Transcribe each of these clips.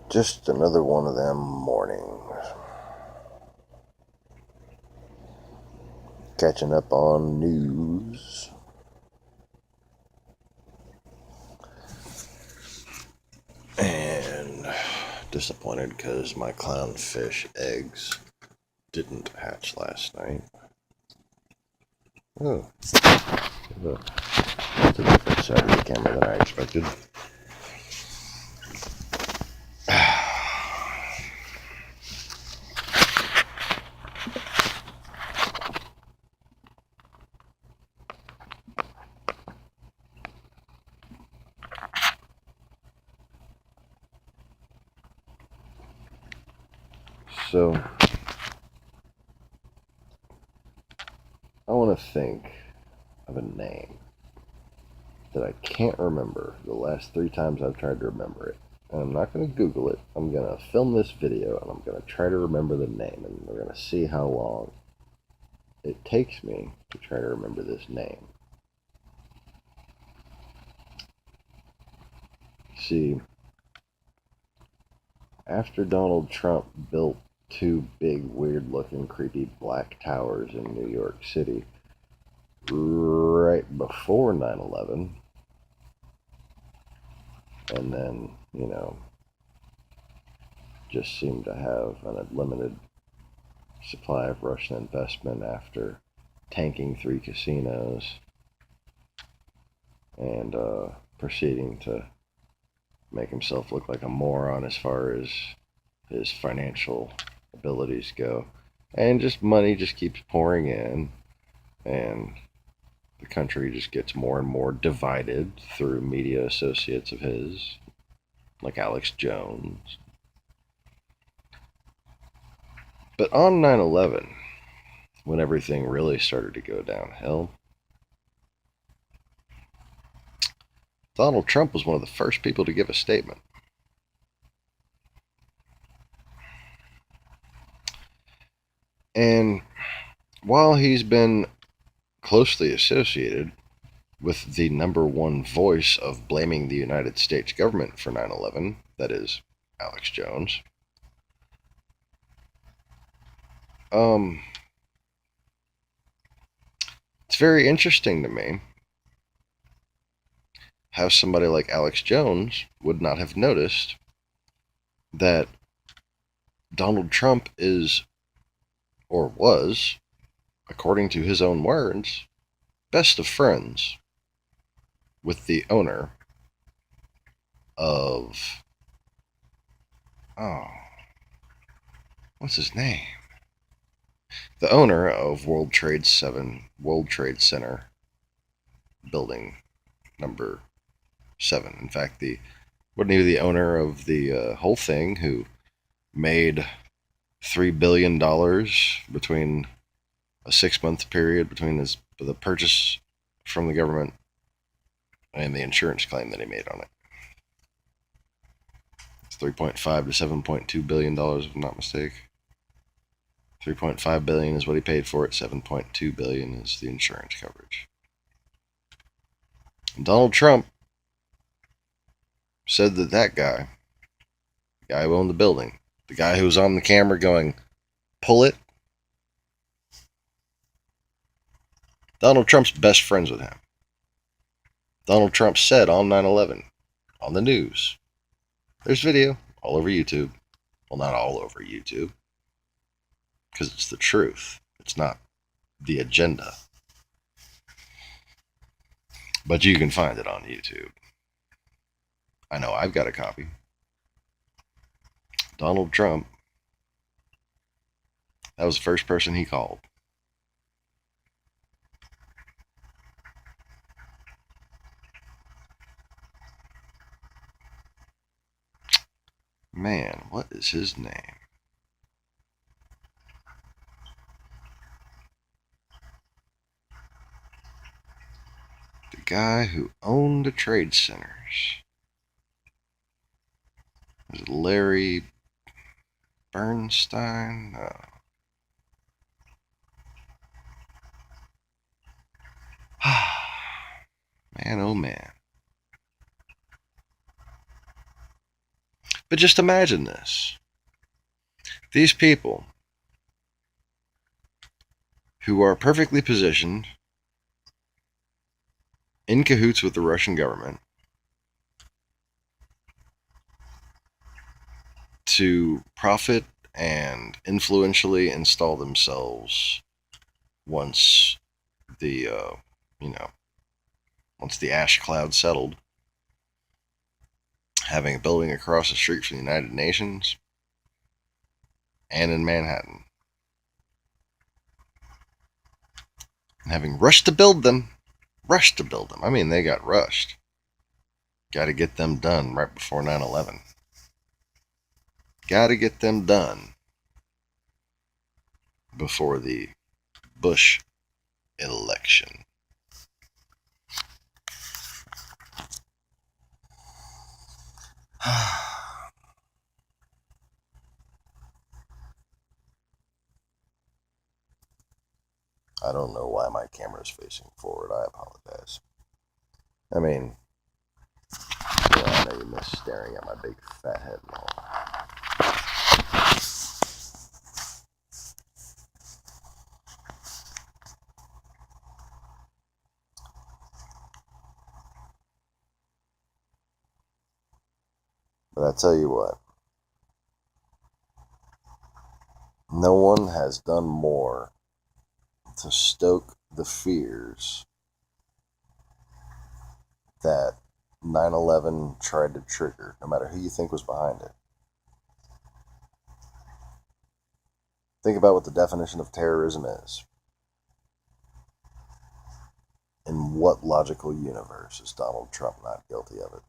Just another one of them mornings. Catching up on news. And disappointed because my clownfish eggs didn't hatch last night. Oh, that's a different side of the camera than I expected. So, I want to think of a name that I can't remember the last 3 times I've tried to remember it. And I'm not going to Google it. I'm going to film this video and I'm going to try to remember the name. And we're going to see how long it takes me to try to remember this name. See, after Donald Trump built 2 big, weird-looking, creepy black towers in New York City right before 9/11, and then, just seemed to have an unlimited supply of Russian investment after tanking 3 casinos and proceeding to make himself look like a moron as far as his financial abilities go. And just money just keeps pouring in, and the country just gets more and more divided through media associates of his, like Alex Jones. But on 9/11, when everything really started to go downhill, Donald Trump was one of the first people to give a statement. And while he's been closely associated with the #1 voice of blaming the United States government for 9/11, that is, Alex Jones, it's very interesting to me how somebody like Alex Jones would not have noticed that Donald Trump is, or was, according to his own words, best of friends with the owner of, oh, what's his name? The owner of World Trade Center building number 7. In fact, wasn't he the owner of the whole thing, who made $3 billion between a 6-month period between the purchase from the government and the insurance claim that he made on it? It's 3.5 to 7.2 billion dollars, if I'm not mistaken. 3.5 billion is what he paid for it. 7.2 billion is the insurance coverage. And Donald Trump said that guy, the guy who owned the building, the guy who was on the camera going, "Pull it," Donald Trump's best friends with him. Donald Trump said on 9/11 on the news. There's video all over YouTube. Well, not all over YouTube, because it's the truth. It's not the agenda. But you can find it on YouTube. I know I've got a copy. Donald Trump, that was the first person he called. Man, what is his name? The guy who owned the trade centers. Was it Larry Bernstein? No. Man, oh man. But just imagine this. These people who are perfectly positioned, in cahoots with the Russian government, to profit and influentially install themselves once the, once the ash cloud settled, having a building across the street from the United Nations and in Manhattan, and having rushed to build them. I mean, they got rushed. Got to get them done right before 9/11. Got to get them done before the Bush election. I don't know why my camera is facing forward. I apologize. I mean, I know you miss staring at my big fat head and all. But I tell you what, no one has done more to stoke the fears that 9/11 tried to trigger, no matter who you think was behind it. Think about what the definition of terrorism is. In what logical universe is Donald Trump not guilty of it?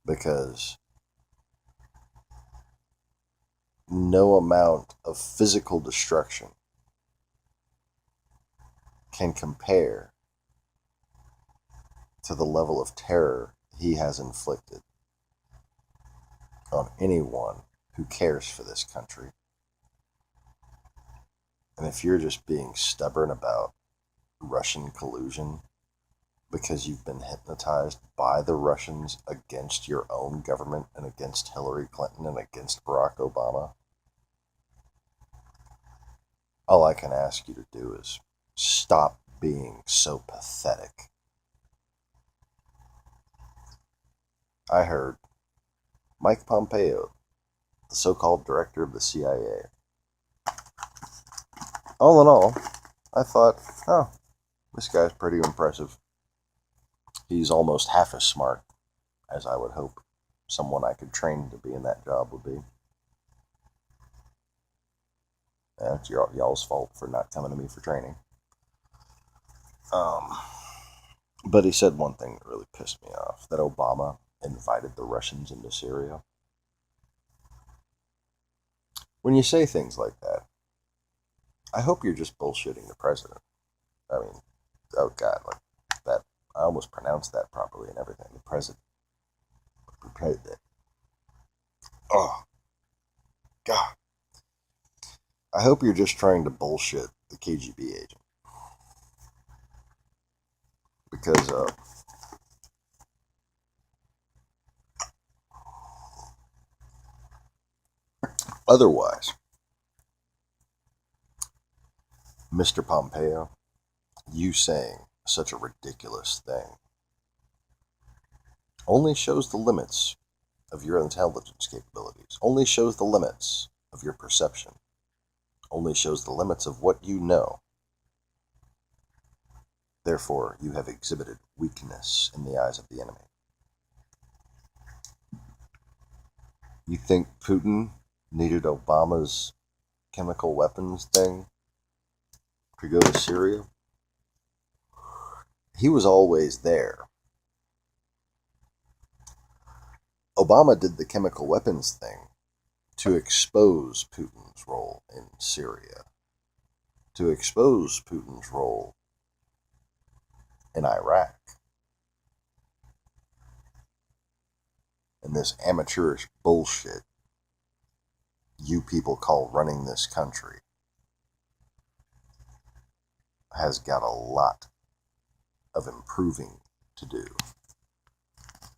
Because no amount of physical destruction can compare to the level of terror he has inflicted on anyone who cares for this country. And if you're just being stubborn about Russian collusion because you've been hypnotized by the Russians against your own government and against Hillary Clinton and against Barack Obama, all I can ask you to do is stop being so pathetic. I heard Mike Pompeo, the so-called director of the CIA. All in all, I thought, oh, this guy's pretty impressive. He's almost half as smart as I would hope someone I could train to be in that job would be. And it's y'all's fault for not coming to me for training. But he said one thing that really pissed me off, that Obama invited the Russians into Syria. When you say things like that, I hope you're just bullshitting the president. I mean, oh God, like that. I almost pronounced that properly and everything. The president. Oh, God. I hope you're just trying to bullshit the KGB agent. Because, otherwise, Mr. Pompeo, you saying such a ridiculous thing only shows the limits of your intelligence capabilities, only shows the limits of your perception, only shows the limits of what you know. Therefore, you have exhibited weakness in the eyes of the enemy. You think Putin needed Obama's chemical weapons thing to go to Syria? He was always there. Obama did the chemical weapons thing to expose Putin's role in Syria, to expose Putin's role in Iraq. And this amateurish bullshit you people call running this country has got a lot of improving to do.